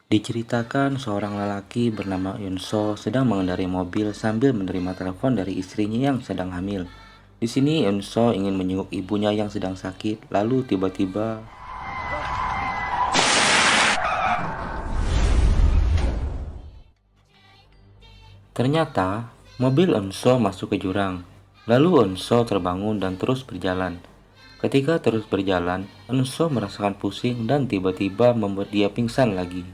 Diceritakan seorang lelaki bernama Yunso sedang mengendarai mobil sambil menerima telepon dari istrinya yang sedang hamil. Di sini Yunso ingin menjenguk ibunya yang sedang sakit, lalu tiba-tiba ternyata mobil Yunso masuk ke jurang. Lalu Yunso terbangun dan terus berjalan. Ketika terus berjalan, Yunso merasakan pusing dan tiba-tiba membuat dia pingsan lagi.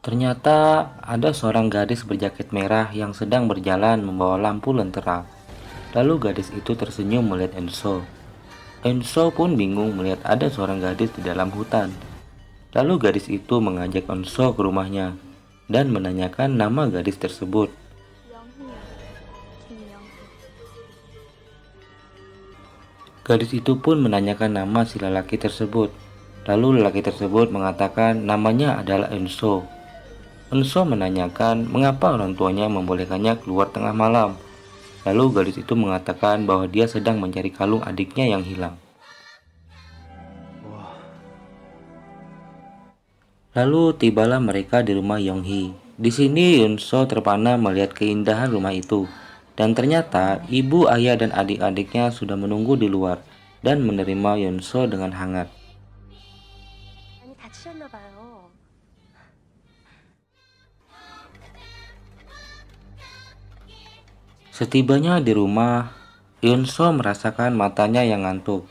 Ternyata ada seorang gadis berjaket merah yang sedang berjalan membawa lampu lentera. Lalu gadis itu tersenyum melihat Enso. Enso pun bingung melihat ada seorang gadis di dalam hutan. Lalu gadis itu mengajak Enso ke rumahnya dan menanyakan nama gadis tersebut. Gadis itu pun menanyakan nama si lelaki tersebut. Lalu lelaki tersebut mengatakan namanya adalah Enso. Enso menanyakan mengapa orang tuanya membolehkannya keluar tengah malam. Lalu gadis itu mengatakan bahwa dia sedang mencari kalung adiknya yang hilang. Lalu tibalah mereka di rumah Yonghee. Di sini Yunso terpana melihat keindahan rumah itu. Dan ternyata ibu, ayah, dan adik-adiknya sudah menunggu di luar dan menerima Yunso dengan hangat. 많이 다치셨나 봐요. Setibanya di rumah, Yunso merasakan matanya yang ngantuk.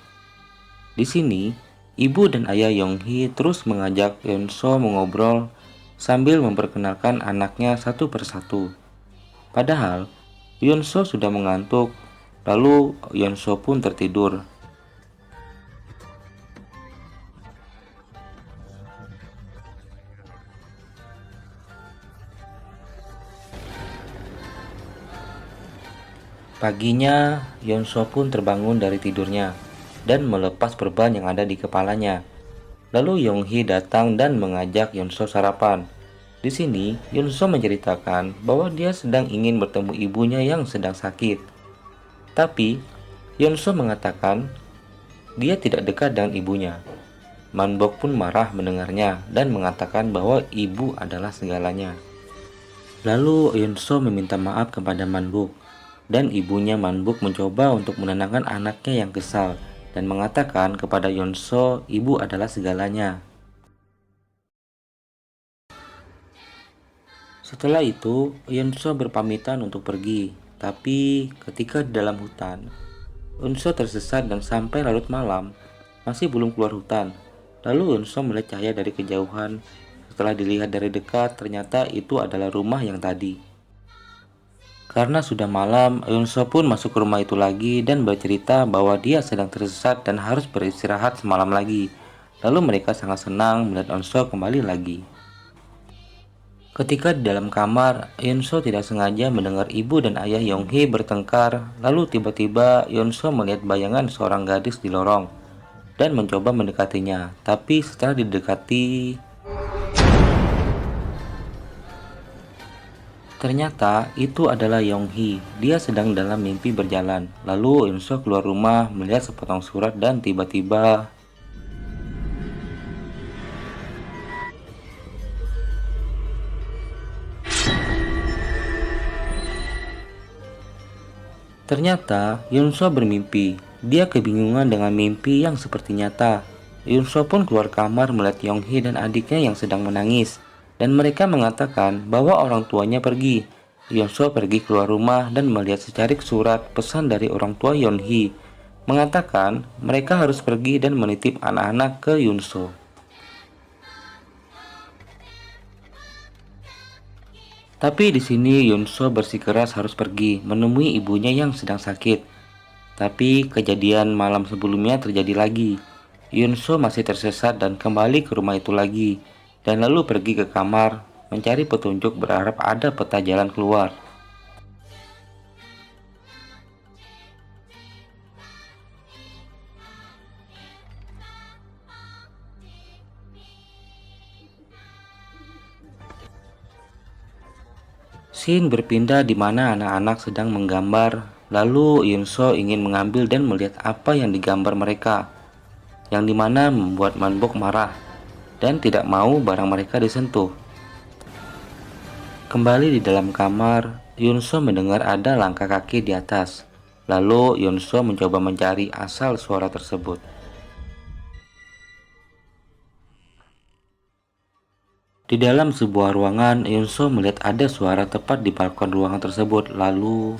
Di sini, ibu dan ayah Yonghee terus mengajak Yunso mengobrol sambil memperkenalkan anaknya satu persatu. Padahal, Yunso sudah mengantuk, lalu Yunso pun tertidur. Paginya, Yunso pun terbangun dari tidurnya dan melepas perban yang ada di kepalanya. Lalu Yonghee datang dan mengajak Yunso sarapan. Di sini, Yunso menceritakan bahwa dia sedang ingin bertemu ibunya yang sedang sakit. Tapi, Yunso mengatakan dia tidak dekat dengan ibunya. Manbok pun marah mendengarnya dan mengatakan bahwa ibu adalah segalanya. Lalu Yunso meminta maaf kepada Manbuk, dan ibunya Manbuk mencoba untuk menenangkan anaknya yang kesal dan mengatakan kepada Yunso ibu adalah segalanya. Setelah itu, Yunso berpamitan untuk pergi, tapi ketika di dalam hutan, Yunso tersesat dan sampai larut malam masih belum keluar hutan. Lalu Yunso melihat cahaya dari kejauhan. Setelah dilihat dari dekat, ternyata itu adalah rumah yang tadi. Karena sudah malam, Yunso pun masuk ke rumah itu lagi dan bercerita bahwa dia sedang tersesat dan harus beristirahat semalam lagi. Lalu mereka sangat senang melihat Yunso kembali lagi. Ketika di dalam kamar, Yunso tidak sengaja mendengar ibu dan ayah Yonghee bertengkar. Lalu tiba-tiba Yunso melihat bayangan seorang gadis di lorong dan mencoba mendekatinya. Tapi setelah didekati, ternyata itu adalah Yonghee. Dia sedang dalam mimpi berjalan. Lalu Yunso keluar rumah melihat sepotong surat dan tiba-tiba ternyata Yunso bermimpi. Dia kebingungan dengan mimpi yang seperti nyata. Yunso pun keluar kamar melihat Yonghee dan adiknya yang sedang menangis. Dan mereka mengatakan bahwa orang tuanya pergi. Yunso pergi keluar rumah dan melihat secarik surat pesan dari orang tua Yonghee. Mengatakan mereka harus pergi dan menitip anak-anak ke Yunso. Tapi di sini Yunso bersikeras harus pergi menemui ibunya yang sedang sakit. Tapi kejadian malam sebelumnya terjadi lagi. Yunso masih tersesat dan kembali ke rumah itu lagi, dan lalu pergi ke kamar mencari petunjuk berharap ada peta jalan keluar. Scene berpindah di mana anak-anak sedang menggambar Lalu Yunso ingin mengambil dan melihat apa yang digambar mereka, yang dimana membuat Manbok marah dan tidak mau barang mereka disentuh. Kembali di dalam kamar, Yunso mendengar ada langkah kaki di atas. Lalu Yunso mencoba mencari asal suara tersebut. Di dalam sebuah ruangan, Yunso melihat ada suara tepat di balkon ruangan tersebut. Lalu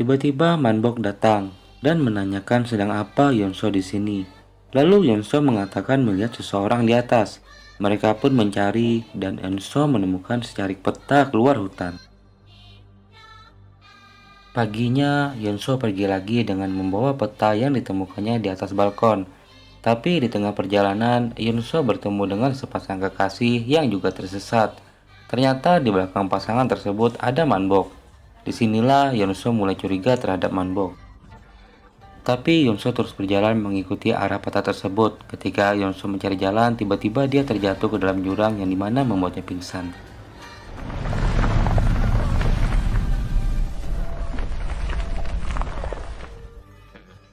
tiba-tiba Manbok datang dan menanyakan sedang apa Yunso di sini. Lalu Yunso mengatakan melihat seseorang di atas. Mereka pun mencari dan Yunso menemukan secarik peta keluar hutan. Paginya, Yunso pergi lagi dengan membawa peta yang ditemukannya di atas balkon. Tapi di tengah perjalanan, Yunso bertemu dengan sepasang kekasih yang juga tersesat. Ternyata di belakang pasangan tersebut ada Manbok. Disinilah Yunso mulai curiga terhadap Manbok. Tapi Yunso terus berjalan mengikuti arah peta tersebut. Ketika Yunso mencari jalan, tiba-tiba dia terjatuh ke dalam jurang yang dimana membuatnya pingsan.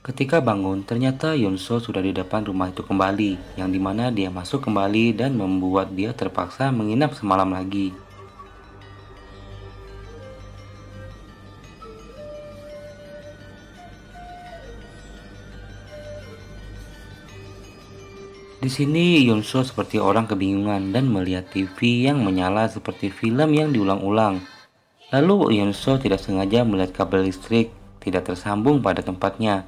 Ketika bangun, ternyata Yunso sudah di depan rumah itu kembali, yang dimana dia masuk kembali dan membuat dia terpaksa menginap semalam lagi. Di sini Yunso seperti orang kebingungan dan melihat TV yang menyala seperti film yang diulang-ulang. Lalu Yunso tidak sengaja melihat kabel listrik tidak tersambung pada tempatnya.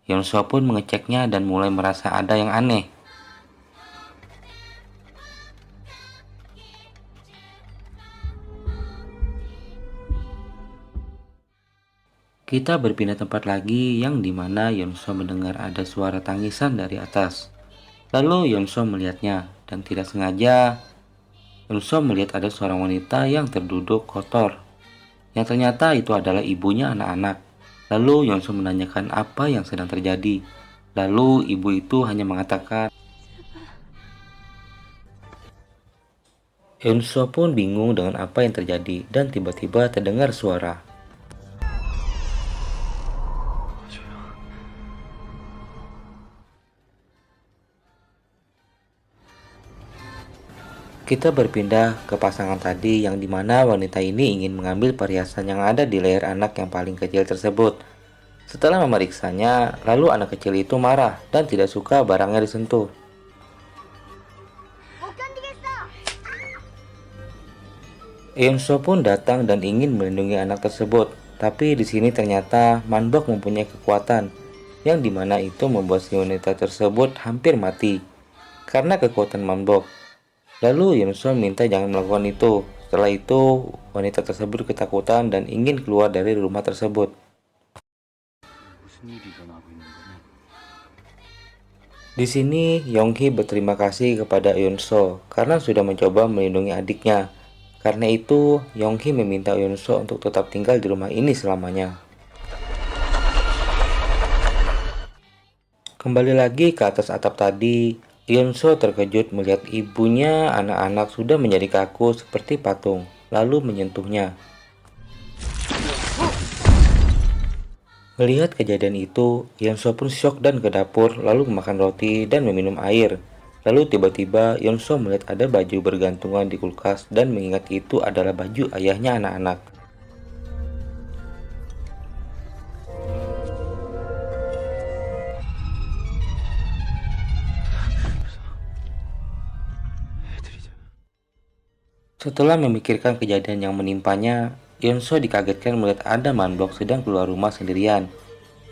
Yunso pun mengeceknya dan mulai merasa ada yang aneh. Kita berpindah tempat lagi yang dimana Yunso mendengar ada suara tangisan dari atas. Lalu Yunso melihatnya dan tidak sengaja Yunso melihat ada seorang wanita yang terduduk kotor. Yang ternyata itu adalah ibunya anak-anak. Lalu Yunso menanyakan apa yang sedang terjadi. Lalu ibu itu hanya mengatakan, Yunso pun bingung dengan apa yang terjadi dan tiba-tiba terdengar suara. Kita berpindah ke pasangan tadi yang dimana wanita ini ingin mengambil perhiasan yang ada di leher anak yang paling kecil tersebut. Setelah memeriksanya, lalu anak kecil itu marah dan tidak suka barangnya disentuh. Yunso pun datang dan ingin melindungi anak tersebut, tapi di sini ternyata Manbok mempunyai kekuatan, yang dimana itu membuat si wanita tersebut hampir mati karena kekuatan Manbok. Lalu Yunso minta jangan melakukan itu. Setelah itu, wanita tersebut ketakutan dan ingin keluar dari rumah tersebut. Di sini, Yonghi berterima kasih kepada Yunso karena sudah mencoba melindungi adiknya. Karena itu, Yonghi meminta Yunso untuk tetap tinggal di rumah ini selamanya. Kembali lagi ke atas atap tadi, Yunso terkejut melihat ibunya anak-anak sudah menjadi kaku seperti patung, lalu menyentuhnya. Melihat kejadian itu, Yunso pun syok dan ke dapur lalu memakan roti dan meminum air. Lalu tiba-tiba Yunso melihat ada baju bergantungan di kulkas dan mengingat itu adalah baju ayahnya anak-anak. Setelah memikirkan kejadian yang menimpanya, Yunso dikagetkan melihat ada Manbok sedang keluar rumah sendirian.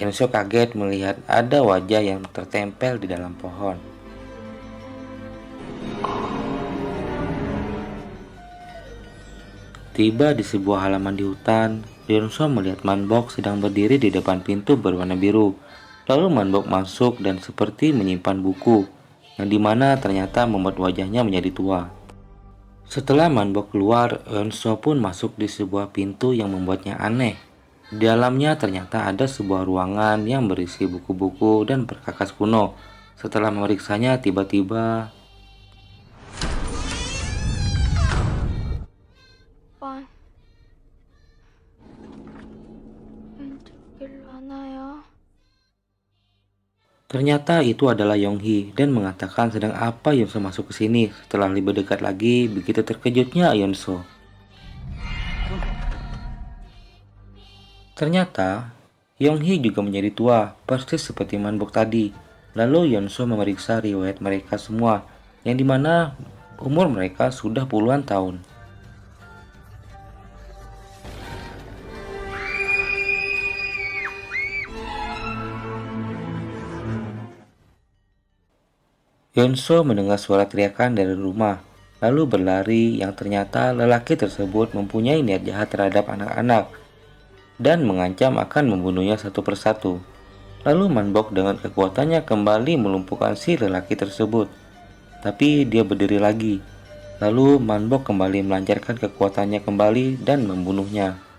Yunso kaget melihat ada wajah yang tertempel di dalam pohon. Tiba di sebuah halaman di hutan, Yunso melihat Manbok sedang berdiri di depan pintu berwarna biru. Lalu Manbok masuk dan seperti menyimpan buku, yang dimana ternyata membuat wajahnya menjadi tua. Setelah Manbok keluar, Eunso pun masuk di sebuah pintu yang membuatnya aneh. Di dalamnya ternyata ada sebuah ruangan yang berisi buku-buku dan perkakas kuno. Setelah memeriksanya, tiba-tiba 오빠, 왼쪽 길로 하나요? ternyata itu adalah Yonghi dan mengatakan sedang apa Yeonso masuk ke sini. Setelah lebih dekat lagi, begitu terkejutnya Yeonso. Ternyata Yonghi juga menjadi tua, persis seperti Manbok tadi. Lalu Yeonso memeriksa riwayat mereka semua, yang dimana umur mereka sudah puluhan tahun. Yeonso mendengar suara teriakan dari rumah, lalu berlari yang ternyata lelaki tersebut mempunyai niat jahat terhadap anak-anak dan mengancam akan membunuhnya satu persatu. Lalu Manbok dengan kekuatannya kembali melumpuhkan si lelaki tersebut. Tapi dia berdiri lagi. Lalu Manbok kembali melancarkan kekuatannya kembali dan membunuhnya.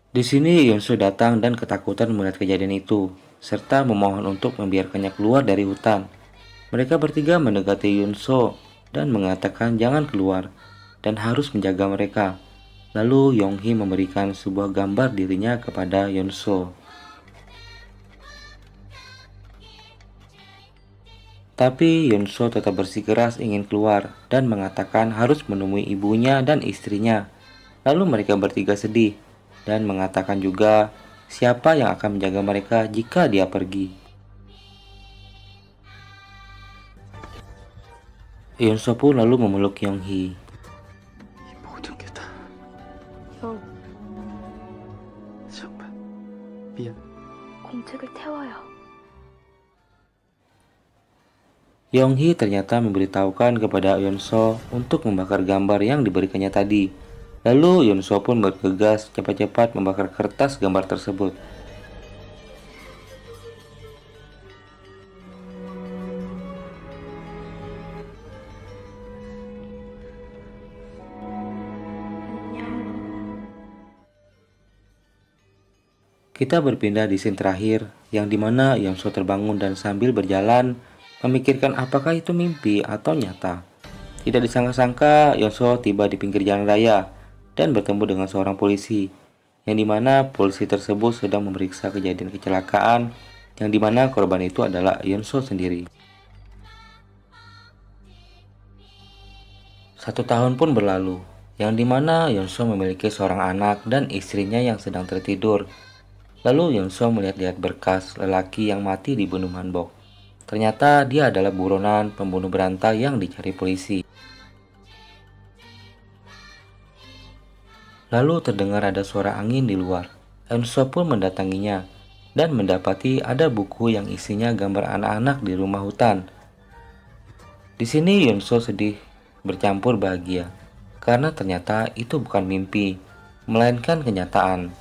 Di sini Yeonsu datang dan ketakutan melihat kejadian itu, serta memohon untuk membiarkannya keluar dari hutan. Mereka bertiga mendekati Yeonsu dan mengatakan jangan keluar dan harus menjaga mereka. Lalu Yonghi memberikan sebuah gambar dirinya kepada Yeonsu. Tapi Yeonsu tetap bersikeras ingin keluar dan mengatakan harus menemui ibunya dan istrinya. Lalu mereka bertiga sedih dan mengatakan juga siapa yang akan menjaga mereka jika dia pergi. Yeonsu pun lalu memeluk Yonghi. 이 모든 게 다 형, 정말 미안. 공책을 태워요. Yonghi ternyata memberitahukan kepada Yeonsu untuk membakar gambar yang diberikannya tadi. Lalu Yeonsu pun bergegas cepat-cepat membakar kertas gambar tersebut. 안녕. Kita berpindah di scene terakhir, yang dimana Yeonsu terbangun dan sambil berjalan memikirkan apakah itu mimpi atau nyata. Tidak disangka-sangka Yeonsu tiba di pinggir jalan raya dan bertemu dengan seorang polisi, yang dimana polisi tersebut sedang memeriksa kejadian kecelakaan, yang dimana korban itu adalah Yeonsu sendiri. 1 tahun pun berlalu, yang dimana Yeonsu memiliki seorang anak dan istrinya yang sedang tertidur. Lalu Yeonsu melihat-lihat berkas lelaki yang mati dibunuh Manbok. Ternyata dia adalah buronan pembunuh berantai yang dicari polisi. Lalu terdengar ada suara angin di luar. Yeonsu pun mendatanginya dan mendapati ada buku yang isinya gambar anak-anak di rumah hutan. Di sini Yeonsu sedih bercampur bahagia karena ternyata itu bukan mimpi, melainkan kenyataan.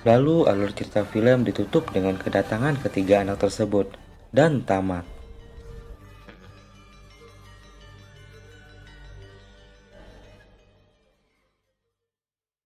Lalu alur cerita film ditutup dengan kedatangan ketiga anak tersebut dan tamat.